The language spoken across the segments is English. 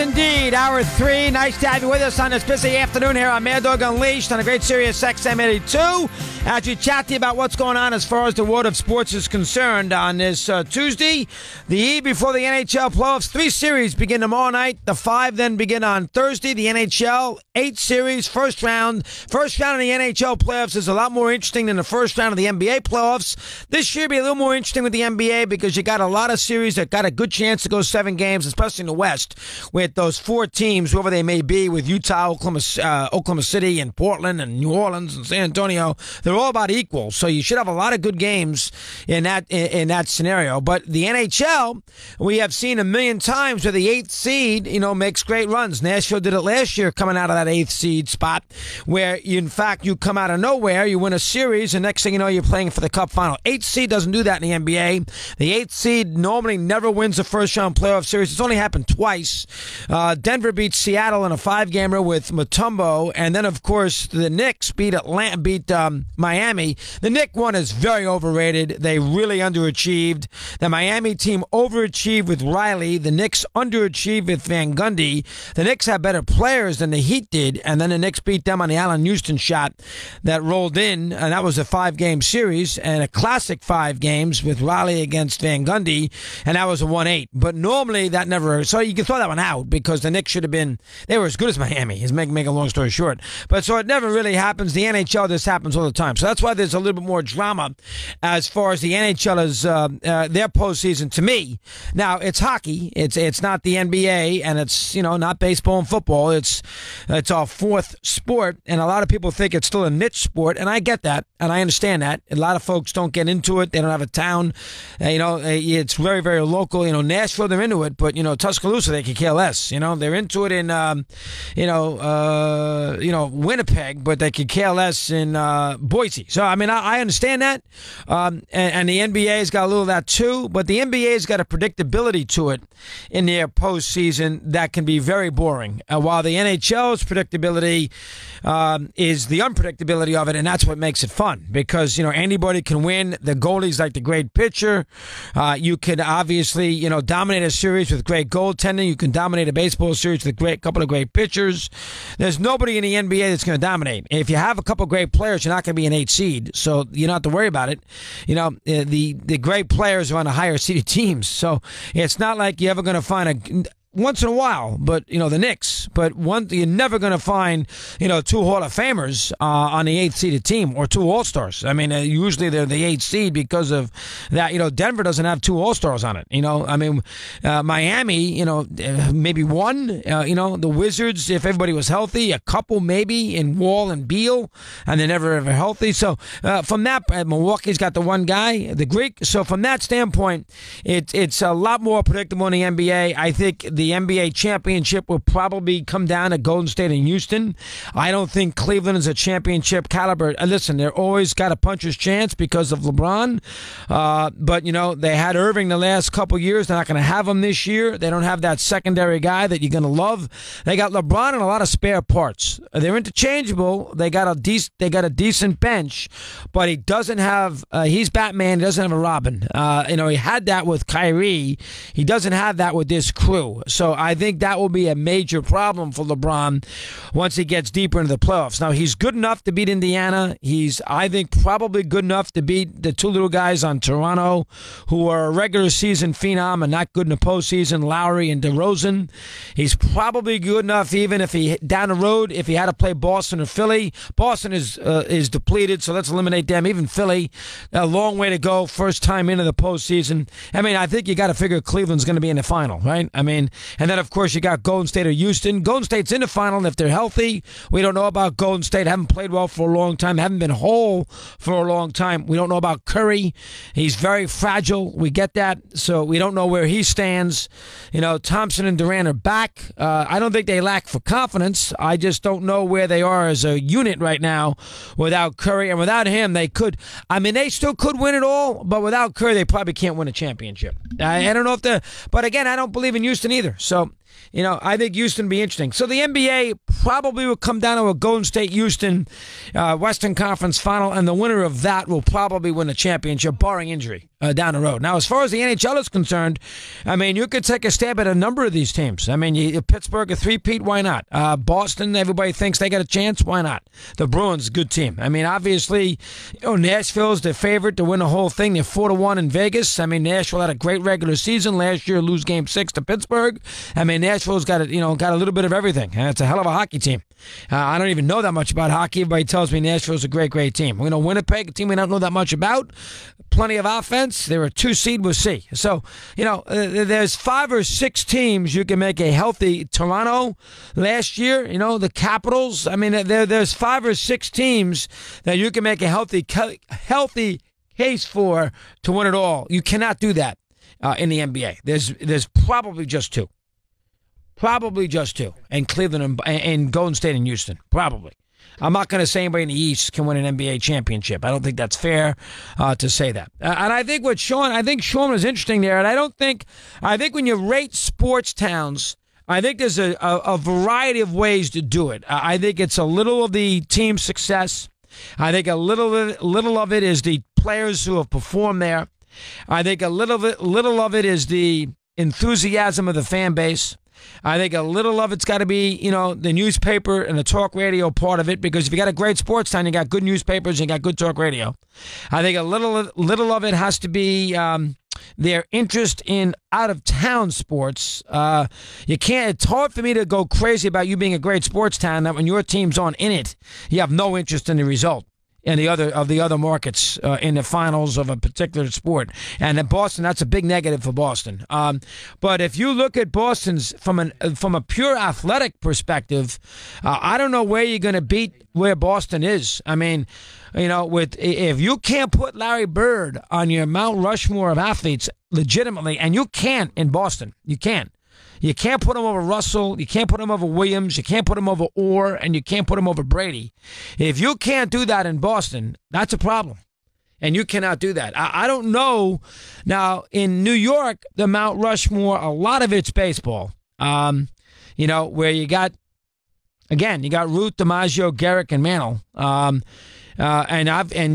indeed. Hour 3. Nice to have you with us on this busy afternoon here on Mad Dog Unleashed on a great SiriusXM 82. As we chat to you about what's going on as far as the world of sports is concerned on this Tuesday, the eve before the NHL playoffs. 3 series begin tomorrow night. The 5 then begin on Thursday. The NHL 8 series, first round. First round of the NHL playoffs is a lot more interesting than the first round of the NBA playoffs. This year will be a little more interesting with the NBA because you got a lot of series that got a good chance to go 7 games, especially in the West, with those 4 teams, whoever they may be, with Utah, Oklahoma City, and Portland, and New Orleans, and San Antonio. They're all about equal, so you should have a lot of good games in that scenario. But the NHL, we have seen a million times where the 8th seed, makes great runs. Nashville did it last year, coming out of that 8th seed spot, where in fact you come out of nowhere, you win a series, and next thing you know, you're playing for the Cup final. 8th seed doesn't do that in the NBA. The 8th seed normally never wins a first round playoff series. It's only happened twice. Denver beat Seattle in a 5-gamer with Mutombo, and then of course the Knicks beat Miami. The Knicks one is very overrated. They really underachieved. The Miami team overachieved with Riley. The Knicks underachieved with Van Gundy. The Knicks have better players than the Heat did, and then the Knicks beat them on the Allen Houston shot that rolled in, and that was a 5-game series and a classic 5 games with Riley against Van Gundy, and that was a 1-8. But normally that never, so you can throw that one out because the Knicks should have been, they were as good as Miami, is make a long story short. But so it never really happens. The NHL, this happens all the time. So that's why there's a little bit more drama as far as the NHL is, their postseason to me. Now, it's hockey. It's not the NBA, and it's, not baseball and football. It's our 4th sport, and a lot of people think it's still a niche sport, and I get that, and I understand that. A lot of folks don't get into it. They don't have a town. It's very, very local. Nashville, they're into it, but, Tuscaloosa, they could care less. They're into it in, Winnipeg, but they could care less in Boise. So, I understand that, and the NBA's got a little of that too, but the NBA's got a predictability to it in their postseason that can be very boring, while the NHL's predictability is the unpredictability of it, and that's what makes it fun because, anybody can win. The goalie's like the great pitcher. You can obviously, dominate a series with great goaltending. You can dominate a baseball series with a couple of great pitchers. There's nobody in the NBA that's going to dominate. If you have a couple of great players, you're not going to be an 8 seed, so you don't have to worry about it. The great players are on the higher seeded teams, so it's not like you're ever going to find once in a while, but the Knicks. But you're never going to find 2 Hall of Famers on the 8th seeded team or 2 All-Stars. Usually they're the 8th seed because of that. Denver doesn't have 2 All-Stars on it. Miami, maybe 1. The Wizards, if everybody was healthy, a couple maybe in Wall and Beal, and they're never ever healthy. So from that, Milwaukee's got the 1 guy, the Greek. So from that standpoint, it's a lot more predictable in the NBA. I think the NBA championship will probably come down to Golden State and Houston. I don't think Cleveland is a championship caliber. Listen, they're always got a puncher's chance because of LeBron. But, they had Irving the last couple years. They're not going to have him this year. They don't have that secondary guy that you're going to love. They got LeBron and a lot of spare parts. They're interchangeable. They got a decent bench, but he doesn't have, he's Batman. He doesn't have a Robin. He had that with Kyrie. He doesn't have that with this crew. So I think that will be a major problem for LeBron once he gets deeper into the playoffs. Now, he's good enough to beat Indiana. He's, I think, probably good enough to beat the 2 little guys on Toronto who are a regular season phenom and not good in the postseason, Lowry and DeRozan. He's probably good enough even if he, down the road, if he had to play Boston or Philly. Boston is depleted, so let's eliminate them. Even Philly, a long way to go, first time into the postseason. I think you got to figure Cleveland's going to be in the final, right? And then, of course, you got Golden State or Houston. Golden State's in the final, and if they're healthy, we don't know about Golden State. Haven't played well for a long time. Haven't been whole for a long time. We don't know about Curry. He's very fragile. We get that. So we don't know where he stands. Thompson and Durant are back. I don't think they lack for confidence. I just don't know where they are as a unit right now without Curry. And without him, they could. They still could win it all, but without Curry, they probably can't win a championship. I don't know but again, I don't believe in Houston either. So, I think Houston will be interesting. So the NBA probably will come down to a Golden State-Houston Western Conference final, and the winner of that will probably win the championship, barring injury. down the road. Now, as far as the NHL is concerned, I mean, you could take a stab at a number of these teams. I mean, Pittsburgh, a three-peat, why not? Boston, everybody thinks they got a chance, why not? The Bruins, good team. I mean, obviously, Nashville's the favorite to win the whole thing. They're 4-1 in Vegas. I mean, Nashville had a great regular season last year, lose Game 6 to Pittsburgh. I mean, Nashville's got a little bit of everything. It's a hell of a hockey team. I don't even know that much about hockey. Everybody tells me Nashville's a great, great team. Winnipeg, a team we don't know that much about. Plenty of offense. They were a 2 seed with C. So, there's 5 or 6 teams you can make a healthy. Toronto last year, the Capitals. I mean, there's 5 or 6 teams that you can make a healthy case for to win it all. You cannot do that in the NBA. There's probably just 2. Probably just 2. And Cleveland and Golden State and Houston. Probably. I'm not going to say anybody in the East can win an NBA championship. I don't think that's fair to say that. And I think Sean was interesting there. And I think when you rate sports towns, I think there's a variety of ways to do it. I think it's a little of the team success. I think a little of it is the players who have performed there. I think a little of it is the enthusiasm of the fan base. I think a little of it's got to be, the newspaper and the talk radio part of it, because if you got a great sports town, you got good newspapers, and you got good talk radio. I think a little of it has to be their interest in out-of-town sports. It's hard for me to go crazy about you being a great sports town that when your team's on in it, you have no interest in the result. And the other markets in the finals of a particular sport. And in Boston, that's a big negative for Boston. But if you look at Boston's from a pure athletic perspective, I don't know where you're going to beat where Boston is. I mean, if you can't put Larry Bird on your Mount Rushmore of athletes legitimately, and you can't in Boston, you can't. You can't put him over Russell. You can't put him over Williams. You can't put him over Orr, and you can't put him over Brady. If you can't do that in Boston, that's a problem. And you cannot do that. I don't know. Now, in New York, the Mount Rushmore, a lot of it's baseball. Where you got Ruth, DiMaggio, Garrick, and Mantle. And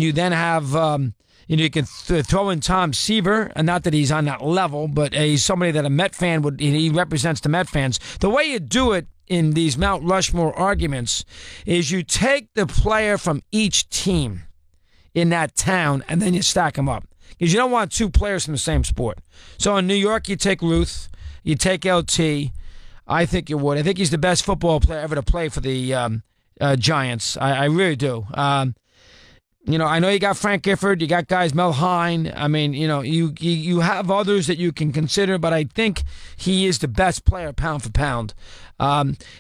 you then have... you can throw in Tom Seaver, and not that he's on that level, but he's somebody that a Met fan he represents the Met fans. The way you do it in these Mount Rushmore arguments is you take the player from each team in that town, and then you stack them up. Because you don't want 2 players from the same sport. So in New York, you take Ruth, you take LT. I think you would. I think he's the best football player ever to play for the Giants. I really do. I know you got Frank Gifford, you got guys, Mel Hine. I mean, you have others that you can consider, but I think he is the best player pound for pound.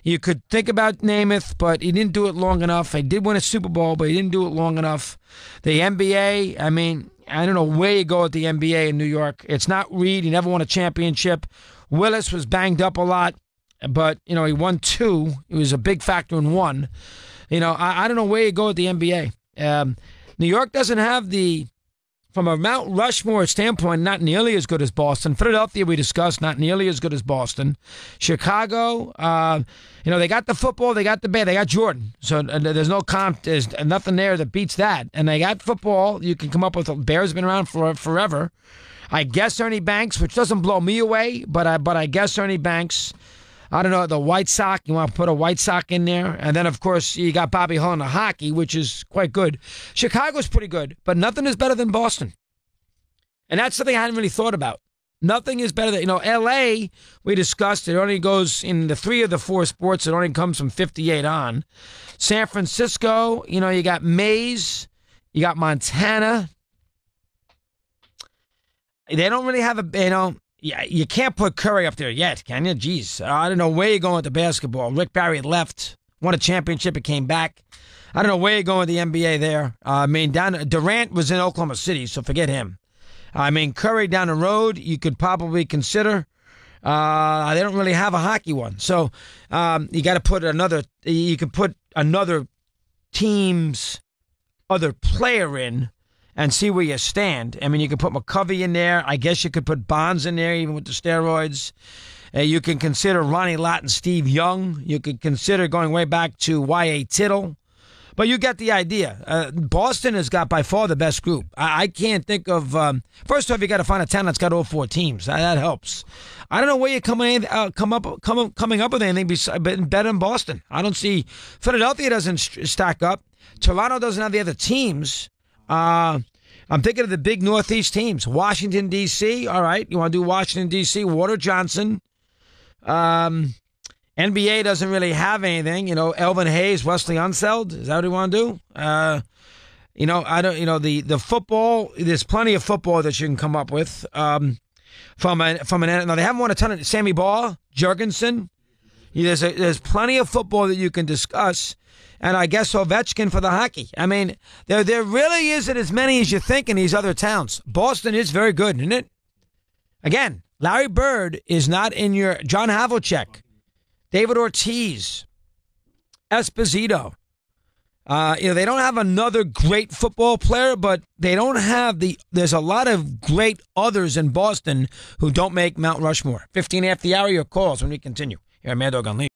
You could think about Namath, but he didn't do it long enough. He did win a Super Bowl, but he didn't do it long enough. The NBA, I mean, I don't know where you go at the NBA in New York. It's not Reed. He never won a championship. Willis was banged up a lot, but, he won 2. He was a big factor in 1. I don't know where you go at the NBA. New York doesn't have from a Mount Rushmore standpoint, not nearly as good as Boston. Philadelphia, we discussed, not nearly as good as Boston. Chicago, they got the football, they got the Bay, they got Jordan. So there's no comp, there's nothing there that beats that. And they got football. You can come up with, Bears been around for forever. I guess Ernie Banks, which doesn't blow me away, but I guess Ernie Banks. I don't know, the White Sox, you want to put a White Sox in there? And then, of course, you got Bobby Hull in the hockey, which is quite good. Chicago's pretty good, but nothing is better than Boston. And that's something I hadn't really thought about. Nothing is better than, L.A., we discussed, it only goes in the 3 of the 4 sports, it only comes from 58 on. San Francisco, you got Mays, you got Montana. They don't really have Yeah, you can't put Curry up there yet, can you? Jeez, I don't know where you're going with the basketball. Rick Barry left, won a championship, and came back. I don't know where you're going with the NBA there. Durant was in Oklahoma City, so forget him. Curry down the road, you could probably consider. They don't really have a hockey one, so you got to put another. You could put another team's other player in. And see where you stand. You could put McCovey in there. I guess you could put Bonds in there, even with the steroids. You can consider Ronnie Lott and Steve Young. You could consider going way back to Y.A. Tittle. But you get the idea. Boston has got by far the best group. I can't think of. First off, you got to find a town that's got all 4 teams. That helps. I don't know where you're coming up with anything better than Boston. I don't see. Philadelphia doesn't stack up. Toronto doesn't have the other teams. I'm thinking of the big Northeast teams. Washington, D.C. All right, you want to do Washington, D.C. Water Johnson. NBA doesn't really have anything. Elvin Hayes, Wesley Unseld. Is that what you want to do? I don't. The football. There's plenty of football that you can come up with. Now they haven't won a ton of Sammy Baugh, Jurgensen. There's plenty of football that you can discuss. And I guess Ovechkin for the hockey. I mean, there really isn't as many as you think in these other towns. Boston is very good, isn't it? Again, Larry Bird is not in your John Havlicek, David Ortiz, Esposito. They don't have another great football player, but they don't have there's a lot of great others in Boston who don't make Mount Rushmore. 15 after the hour, your calls when we continue. Here at Mad Dog Unleashed.